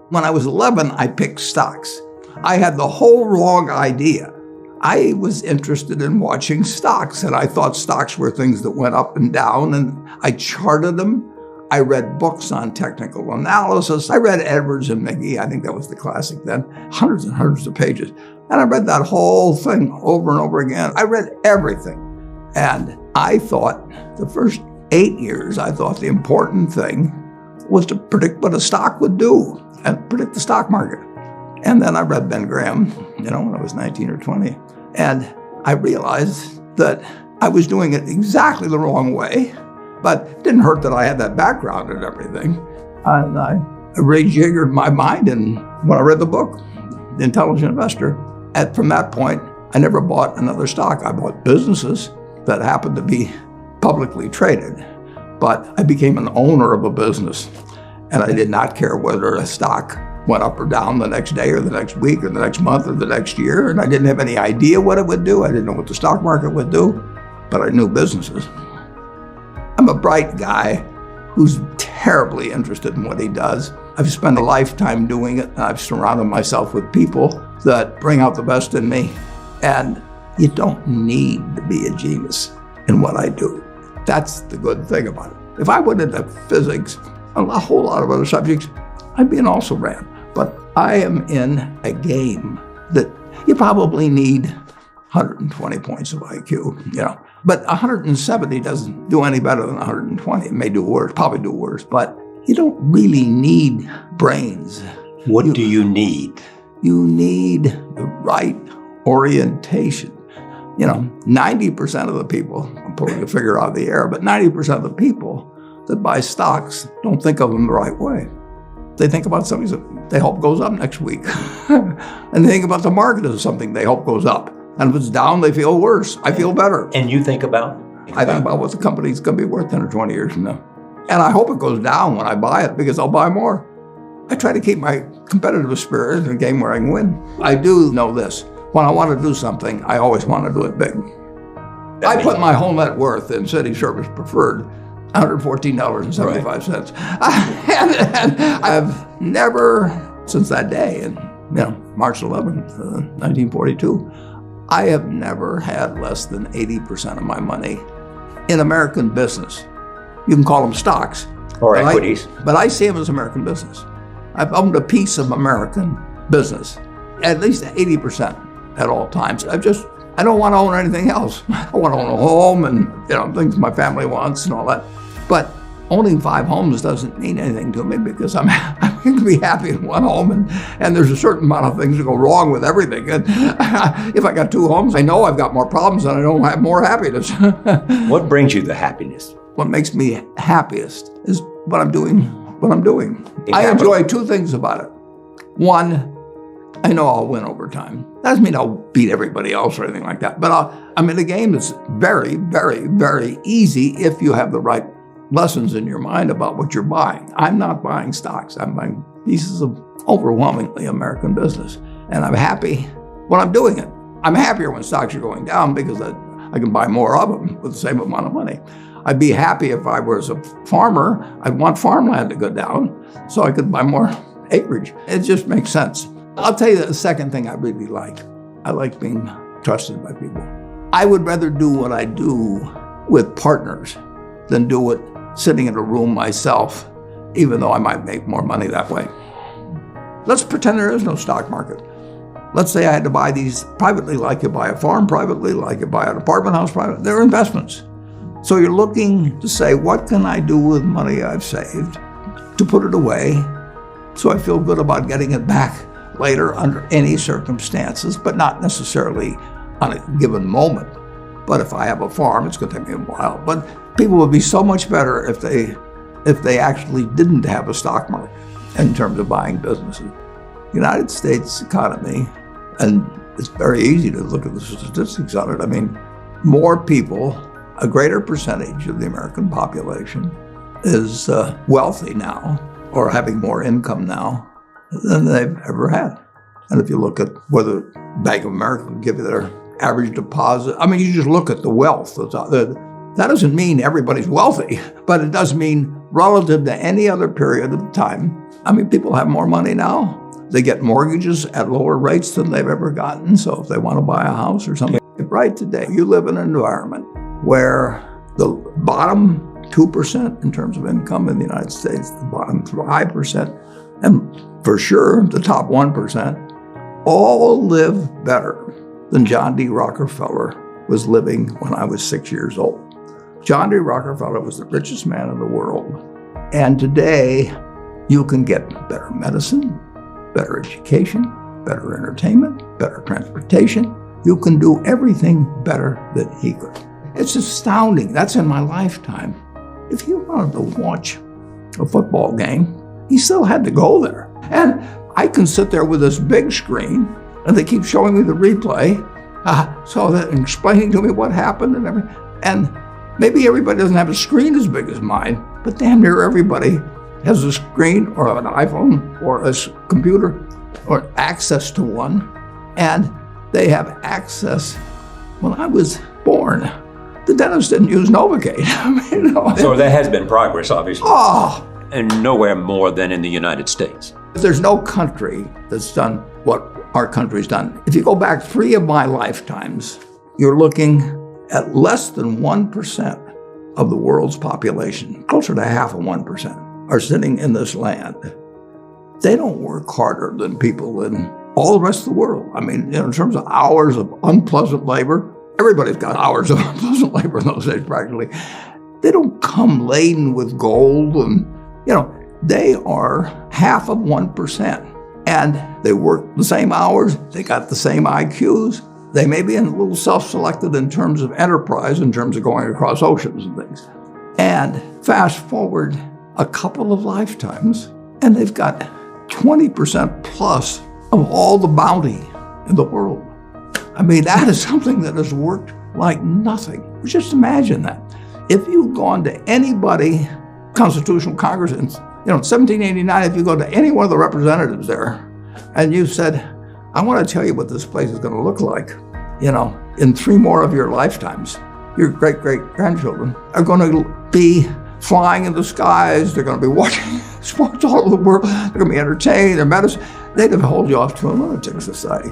When I was 11, I picked stocks. I had the whole wrong idea. I was interested in watching stocks, and I thought stocks were things that went up and down, and I charted them. I read books on technical analysis. I read Edwards and McGee. I think that was the classic then. Hundreds and hundreds of pages. And I read that whole thing over and over again. I read everything. And I thought the first 8 years, I thought the important thing was to predict what a stock would do and predict the stock market. And then I read Ben Graham, when I was 19 or 20. And I realized that I was doing it exactly the wrong way, but it didn't hurt that I had that background and everything. And I rejiggered my mind, and when I read the book, The Intelligent Investor, and from that point, I never bought another stock. I bought businesses that happened to be publicly traded, but I became an owner of a business, and I did not care whether a stock went up or down the next day or the next week or the next month or the next year, and I didn't have any idea what it would do. I didn't know what the stock market would do, but I knew businesses. I'm a bright guy who's terribly interested in what he does. I've spent a lifetime doing it, and I've surrounded myself with people that bring out the best in me, and you don't need to be a genius in what I do. That's the good thing about it. If I went into physics, a whole lot of other subjects, I'd be an also-ran. But I am in a game that you probably need 120 points of IQ, But 170 doesn't do any better than 120. It may do worse, probably do worse, but you don't really need brains. What do you need? You need the right orientation. 90% of the people, I'm pulling a figure out of the air, but 90% of the people that buy stocks don't think of them the right way. They think about something that they hope goes up next week. And they think about the market as something they hope goes up. And if it's down, they feel worse. I feel better. And you think about? I think about what the company's going to be worth 10 or 20 years from now. And I hope it goes down when I buy it, because I'll buy more. I try to keep my competitive spirit in a game where I can win. I do know this. When I want to do something, I always want to do it big. I put my whole net worth in City Service Preferred, $114.75. Right. And I've never, since that day, in March 11th, 1942, I have never had less than 80% of my money in American business. You can call them stocks. Or equities. But I see them as American business. I've owned a piece of American business, at least 80% at all times. I don't want to own anything else. I want to own a home and things my family wants and all that. But owning 5 homes doesn't mean anything to me, because I'm going to be happy in one home, and there's a certain amount of things that go wrong with everything. And if I got 2 homes, I know I've got more problems and I don't have more happiness. What brings you the happiness? What makes me happiest is what I'm doing. I enjoy 2 things about it. One, I know I'll win over time. That doesn't mean I'll beat everybody else or anything like that. But I'm in a game that's very, very, very easy if you have the right lessons in your mind about what you're buying. I'm not buying stocks. I'm buying pieces of overwhelmingly American business. And I'm happy when I'm doing it. I'm happier when stocks are going down, because I can buy more of them with the same amount of money. I'd be happy if I was a farmer. I'd want farmland to go down so I could buy more acreage. It just makes sense. I'll tell you the second thing I really like. I like being trusted by people. I would rather do what I do with partners than do it sitting in a room myself, even though I might make more money that way. Let's pretend there is no stock market. Let's say I had to buy these privately, like you buy a farm privately, like you buy an apartment house privately. They're investments. So you're looking to say, what can I do with money I've saved to put it away so I feel good about getting it back later under any circumstances, but not necessarily on a given moment. But if I have a farm, it's going to take me a while. But people would be so much better if they actually didn't have a stock market in terms of buying businesses. The United States economy, and it's very easy to look at the statistics on it. I mean, more people, a greater percentage of the American population is wealthy now, or having more income now than they've ever had. And if you look at whether Bank of America would give you their average deposit, I mean, you just look at the wealth. The That doesn't mean everybody's wealthy, but it does mean relative to any other period of time. I mean, people have more money now. They get mortgages at lower rates than they've ever gotten. So if they want to buy a house or something, right today, you live in an environment where the bottom 2% in terms of income in the United States, the bottom 5%, and for sure the top 1%, all live better than John D. Rockefeller was living when I was 6 years old. John D. Rockefeller was the richest man in the world. And today, you can get better medicine, better education, better entertainment, better transportation. You can do everything better than he could. It's astounding. That's in my lifetime. If he wanted to watch a football game, he still had to go there. And I can sit there with this big screen, and they keep showing me the replay, so that and explaining to me what happened and everything. And maybe everybody doesn't have a screen as big as mine, but damn near everybody has a screen or an iPhone or a computer or access to one. And they have access. When I was born, the dentist didn't use Novocaine. So there has been progress, obviously. Oh! And nowhere more than in the United States. There's no country that's done what our country's done. If you go back 3 of my lifetimes, you're looking at less than 1% of the world's population, closer to half of 1%, are sitting in this land. They don't work harder than people in all the rest of the world. I mean, in terms of hours of unpleasant labor, everybody's got hours of unpleasant labor in those days practically. They don't come laden with gold and, they are half of 1%. And they work the same hours, they got the same IQs. They may be a little self-selected in terms of enterprise, in terms of going across oceans and things. And fast forward a couple of lifetimes, and they've got 20% plus of all the bounty in the world. I mean, that is something that has worked like nothing. Just imagine that. If you've gone to anybody, Constitutional Congress, in 1789, if you go to any one of the representatives there, and you said, I want to tell you what this place is going to look like, in 3 more of your lifetimes, your great-great-grandchildren are going to be flying in the skies, they're going to be watching sports all over the world, they're going to be entertained, their medicine. They'd have held you off to a lunatic society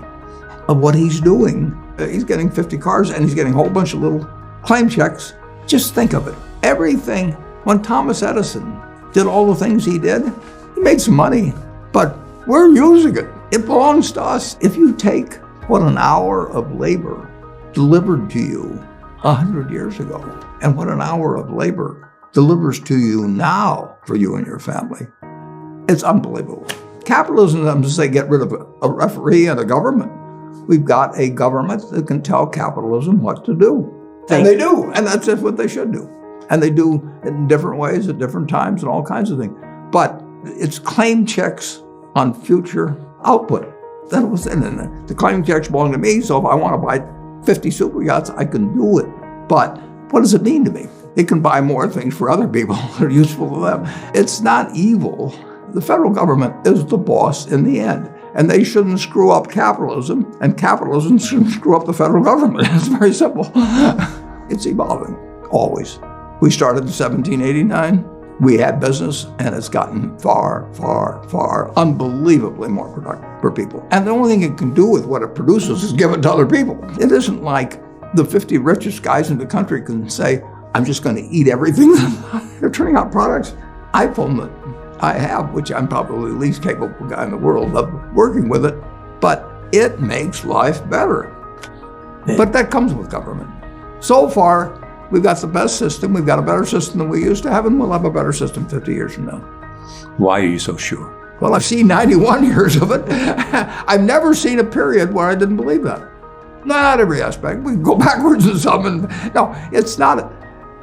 of what he's doing. He's getting 50 cars and he's getting a whole bunch of little claim checks. Just think of it. Everything, when Thomas Edison did all the things he did, he made some money, but we're using it. It belongs to us. If you take what an hour of labor delivered to you 100 years ago and what an hour of labor delivers to you now for you and your family, it's unbelievable. Capitalism doesn't say get rid of a referee and a government. We've got a government that can tell capitalism what to do. And they do, and that's just what they should do. And they do it in different ways at different times and all kinds of things. But it's claim checks on future output. That was it. And the claim checks belong to me, so if I want to buy 50 super yachts, I can do it. But what does it mean to me? It can buy more things for other people that are useful to them. It's not evil. The federal government is the boss in the end. And they shouldn't screw up capitalism, and capitalism shouldn't screw up the federal government. It's very simple. It's evolving, always. We started in 1789. We had business, and it's gotten far, far, far, unbelievably more productive for people. And the only thing it can do with what it produces is give it to other people. It isn't like the 50 richest guys in the country can say, I'm just going to eat everything. They're turning out products. iPhone that I have, which I'm probably the least capable guy in the world of working with it, but it makes life better. But that comes with government. So far, we've got the best system. We've got a better system than we used to have, and we'll have a better system 50 years from now. Why are you so sure? Well, I've seen 91 years of it. I've never seen a period where I didn't believe that. Not every aspect. We can go backwards in some. No, it's not.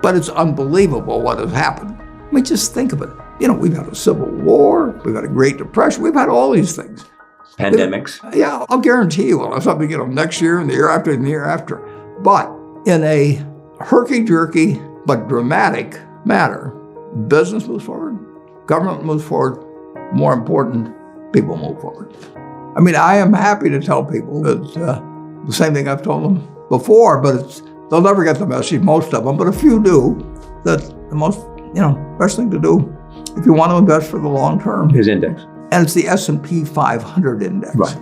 But it's unbelievable what has happened. I mean, just think of it. We've had a civil war. We've had a Great Depression. We've had all these things. Pandemics. Yeah, I'll guarantee you we'll have something, next year and the year after and the year after. But in a herky-jerky but dramatic matter, business moves forward, government moves forward, more important, people move forward. I mean, I am happy to tell people that the same thing I've told them before, but it's They'll never get the message, most of them, but a few do, that the most, best thing to do if you want to invest for the long term His index. And it's the S&P 500 index. Right.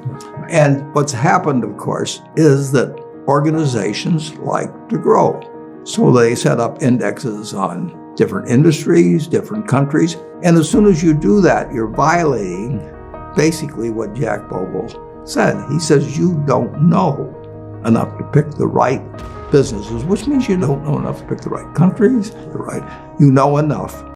And what's happened, of course, is that organizations like to grow. So they set up indexes on different industries, different countries. And as soon as you do that, you're violating basically what Jack Bogle said. He says you don't know enough to pick the right businesses, which means you don't know enough to pick the right countries, you know enough